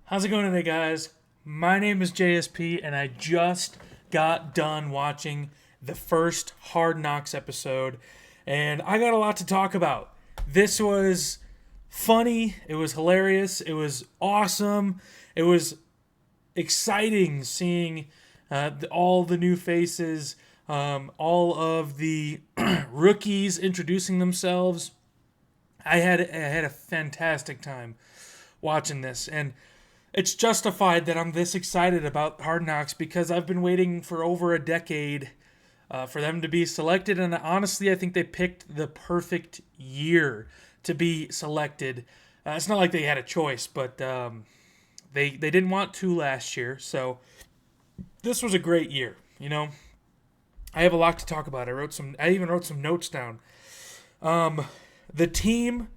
How's it going today, guys? My name is JSP, and I just got done watching the first Hard Knocks episode, and I got a lot to talk about. This was funny, it was hilarious, it was awesome, it was exciting seeing all the new faces, all of the rookies introducing themselves. I had a fantastic time watching this, and it's justified that I'm this excited about Hard Knocks because I've been waiting for over a decade for them to be selected, and honestly, I think they picked the perfect year to be selected. It's not like they had a choice, but they didn't want to last year, so this was a great year. I have a lot to talk about. I even wrote some notes down. The team.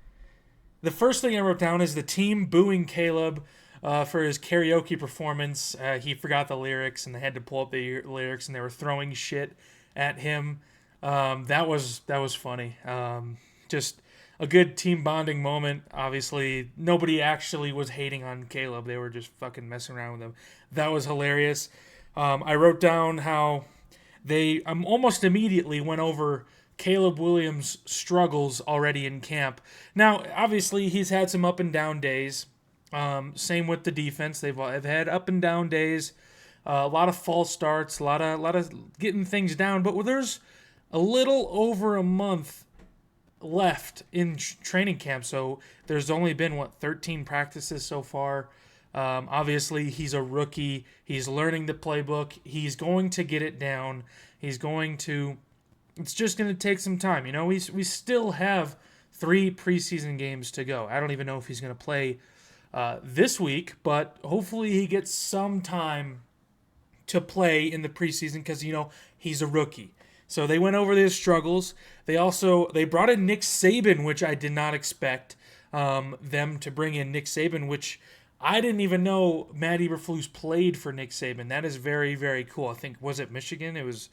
The first thing I wrote down is the team booing Caleb for his karaoke performance. He forgot the lyrics, and they had to pull up the lyrics, and they were throwing shit at him. That was funny. Just a good team bonding moment. Obviously, nobody actually was hating on Caleb. They were just fucking messing around with him. That was hilarious. I wrote down how they almost immediately went over Caleb Williams' struggles already in camp. Now, obviously, he's had some up and down days. Same with the defense. They've had up and down days. A lot of false starts. A lot of getting things down. But there's a little over a month left in training camp. So there's only been 13 practices so far. Obviously, he's a rookie. He's learning the playbook. He's going to get it down. It's just going to take some time. We still have 3 preseason games to go. I don't even know if he's going to play this week, but hopefully he gets some time to play in the preseason because, he's a rookie. So they went over their struggles. They brought in Nick Saban, which I did not expect them to bring in Nick Saban, which I didn't even know Matt Eberflus played for Nick Saban. That is very, very cool. I think, was it Michigan? It was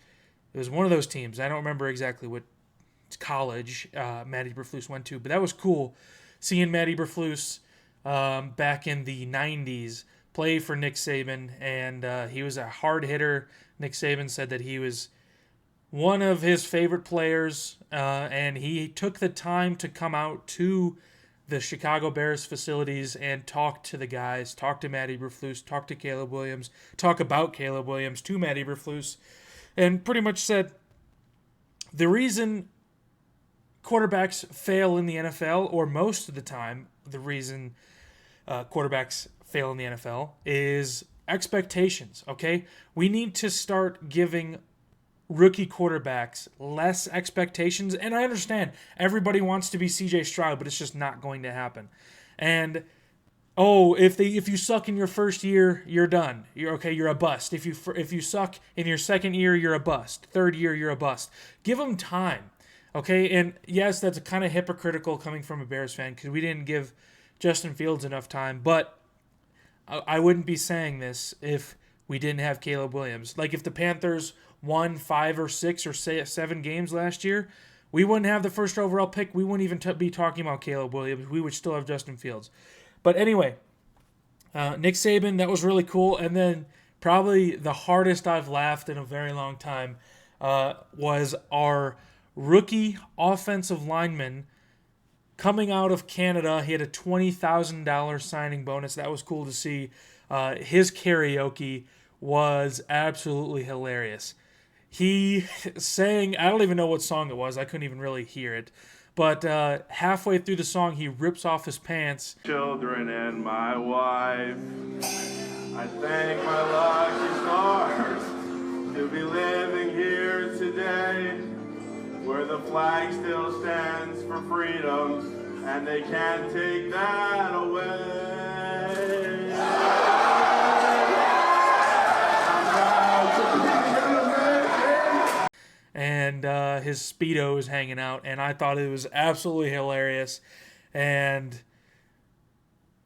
one of those teams. I don't remember exactly what college Matt Eberflus went to, but that was cool seeing Matt Eberflus back in the 90s play for Nick Saban, and he was a hard hitter. Nick Saban said that he was one of his favorite players, and he took the time to come out to the Chicago Bears facilities and talk to the guys, talk to Matt Eberflus, talk to Caleb Williams, talk about Caleb Williams to Matt Eberflus, and pretty much said the reason quarterbacks fail in the NFL, or most of the time, the reason quarterbacks fail in the NFL is expectations, okay? We need to start giving rookie quarterbacks less expectations, and I understand everybody wants to be CJ Stroud, but it's just not going to happen. And if you suck in your first year, you're done. You're a bust. If you suck in your second year, you're a bust. Third year, you're a bust. Give them time, okay? And yes, that's kind of hypocritical coming from a Bears fan because we didn't give Justin Fields enough time, but I wouldn't be saying this if we didn't have Caleb Williams. Like if the Panthers won 5 or 6 or 7 games last year, we wouldn't have the first overall pick. We wouldn't even be talking about Caleb Williams. We would still have Justin Fields. But anyway, Nick Saban, that was really cool. And then probably the hardest I've laughed in a very long time was our rookie offensive lineman coming out of Canada. He had a $20,000 signing bonus. That was cool to see. His karaoke was absolutely hilarious. He sang, I don't even know what song it was. I couldn't even really hear it. But halfway through the song, he rips off his pants. Children and my wife, I thank my lucky stars to be living here today, where the flag still stands for freedom, and they can't take that away. And his Speedo is hanging out, and I thought it was absolutely hilarious. And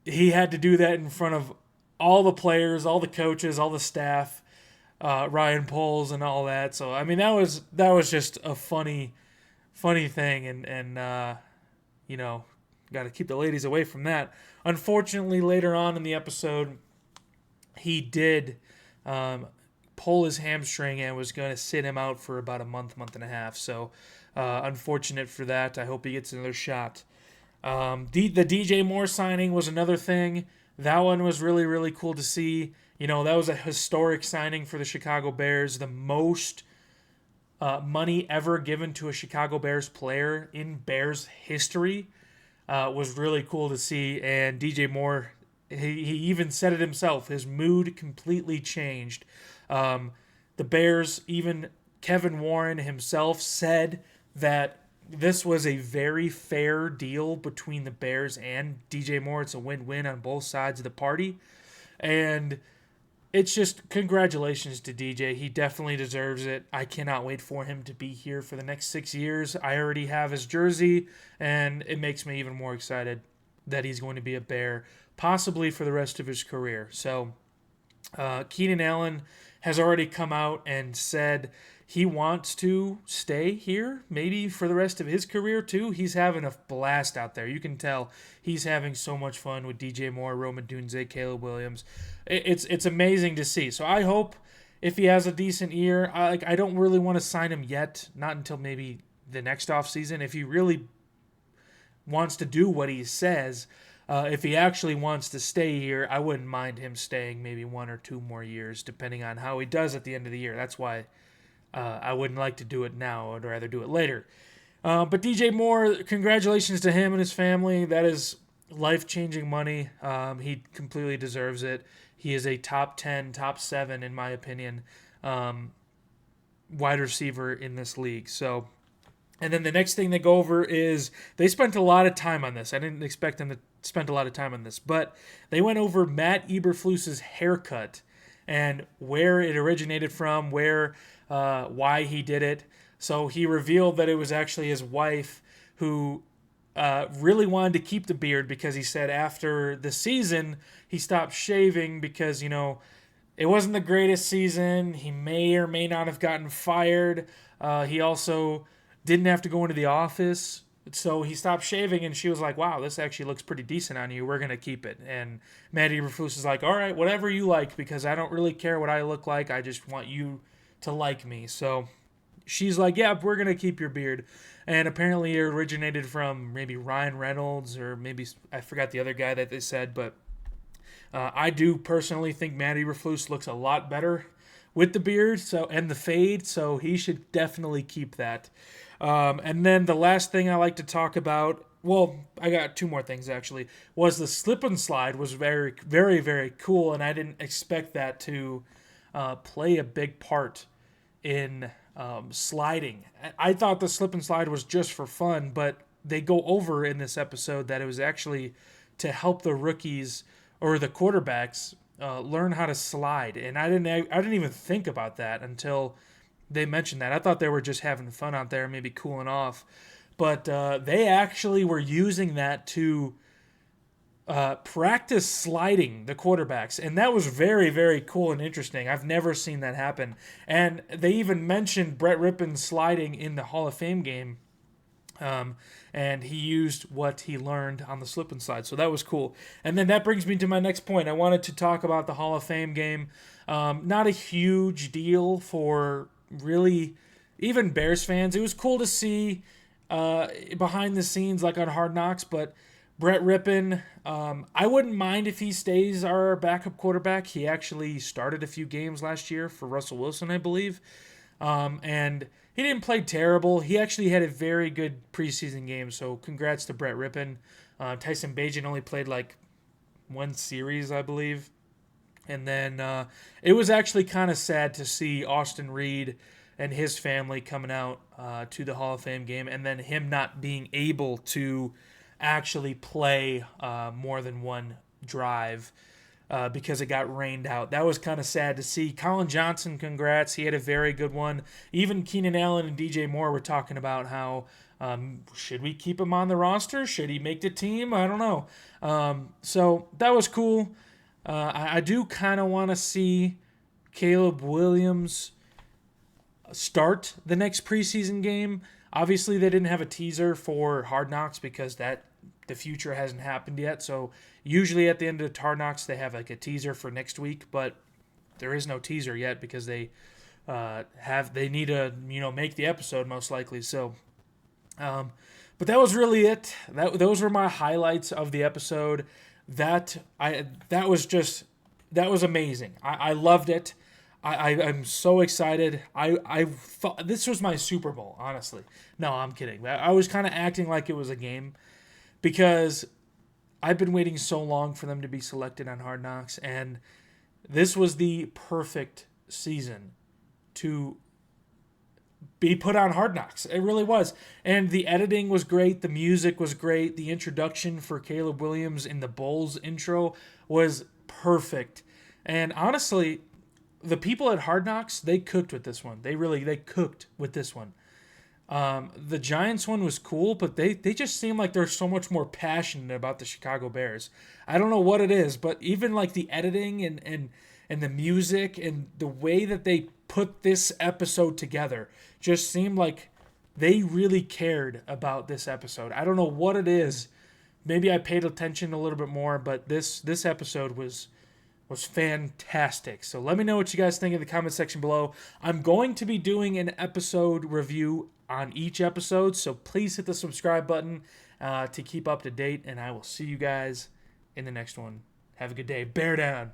he had to do that in front of all the players, all the coaches, all the staff, Ryan Poles and all that. So I mean, that was just a funny thing, and got to keep the ladies away from that. unfortunately, later on in the episode, he did pull his hamstring and was going to sit him out for about a month and a half. So, unfortunate for that. I hope he gets another shot. The DJ Moore signing was another thing. That one was really, really cool to see. That was a historic signing for the Chicago Bears. The most money ever given to a Chicago Bears player in Bears history was really cool to see. And DJ Moore, he even said it himself. His mood completely changed. The Bears, even Kevin Warren himself, said that this was a very fair deal between the Bears and DJ Moore. It's a win-win on both sides of the party. And it's just congratulations to DJ. He definitely deserves it. I cannot wait for him to be here for the next 6 years. I already have his jersey, and it makes me even more excited that he's going to be a Bear, possibly for the rest of his career. So Keenan Allen has already come out and said he wants to stay here, maybe for the rest of his career too. He's having a blast out there. You can tell he's having so much fun with DJ Moore, Rome Odunze, Caleb Williams. It's amazing to see. So I hope if he has a decent year, I don't really want to sign him yet, not until maybe the next offseason. If he really wants to do what he says, if he actually wants to stay here, I wouldn't mind him staying maybe 1 or 2 more years, depending on how he does at the end of the year. That's why I wouldn't like to do it now. I'd rather do it later. But DJ Moore, congratulations to him and his family. That is life-changing money. He completely deserves it. He is a top 10, top 7, in my opinion, wide receiver in this league. So, and then the next thing they go over is they spent a lot of time on this. I didn't expect them to spend a lot of time on this, but they went over Matt Eberflus's haircut and where it originated from, why he did it. So he revealed that it was actually his wife who really wanted to keep the beard because he said after the season he stopped shaving because, it wasn't the greatest season. He may or may not have gotten fired. He also didn't have to go into the office. So he stopped shaving, and she was like, wow, this actually looks pretty decent on you. We're going to keep it. And Matt Eberflus is like, all right, whatever you like, because I don't really care what I look like. I just want you to like me. So she's like, yeah, we're going to keep your beard. And apparently it originated from maybe Ryan Reynolds or maybe, I forgot the other guy that they said. But I do personally think Matt Eberflus looks a lot better with the beard and the fade, so he should definitely keep that. And then the last thing I like to talk about, well, I got 2 more things actually, was the slip and slide was very, very, very cool, and I didn't expect that to play a big part in sliding. I thought the slip and slide was just for fun, but they go over in this episode that it was actually to help the rookies or the quarterbacks learn how to slide, and I didn't even think about that until they mentioned that. I thought they were just having fun out there, maybe cooling off, but they actually were using that to practice sliding the quarterbacks, and that was very, very cool and interesting. I've never seen that happen, and they even mentioned Brett Rippon sliding in the Hall of Fame game. And he used what he learned on the slip and slide. So that was cool. And then that brings me to my next point. I wanted to talk about the Hall of Fame game. Not a huge deal for really even Bears fans. It was cool to see behind the scenes like on Hard Knocks, but Brett Rippon, I wouldn't mind if he stays our backup quarterback. He actually started a few games last year for Russell Wilson, I believe. And he didn't play terrible. He actually had a very good preseason game, so congrats to Brett Rippon. Tyson Bagent only played like 1 series, I believe. And then it was actually kind of sad to see Austin Reed and his family coming out to the Hall of Fame game and then him not being able to actually play more than 1 drive because it got rained out. That was kind of sad to see. Colin Johnson, congrats. He had a very good one. Even Keenan Allen and DJ Moore were talking about how should we keep him on the roster? Should he make the team? I don't know. So that was cool. I do kind of want to see Caleb Williams start the next preseason game. Obviously, they didn't have a teaser for Hard Knocks because that the future hasn't happened yet. So usually at the end of Hard Knocks, they have like a teaser for next week, but there is no teaser yet because they need to make the episode most likely. So, but that was really it. Those were my highlights of the episode. That was amazing. I loved it. I'm so excited. I thought this was my Super Bowl, honestly. No, I'm kidding. I was kind of acting like it was a game because I've been waiting so long for them to be selected on Hard Knocks, and this was the perfect season to be put on Hard Knocks. It really was. And the editing was great. The music was great. The introduction for Caleb Williams in the Bulls intro was perfect. And honestly, the people at Hard Knocks, they cooked with this one. They cooked with this one. The Giants one was cool, but they just seem like they're so much more passionate about the Chicago Bears. I don't know what it is, but even like the editing and the music and the way that they put this episode together just seemed like they really cared about this episode. I don't know what it is. Maybe I paid attention a little bit more, but this episode was fantastic. So let me know what you guys think in the comment section below. I'm going to be doing an episode review on each episode, so please hit the subscribe button to keep up to date, and I will see you guys in the next one. Have a good day. Bear down.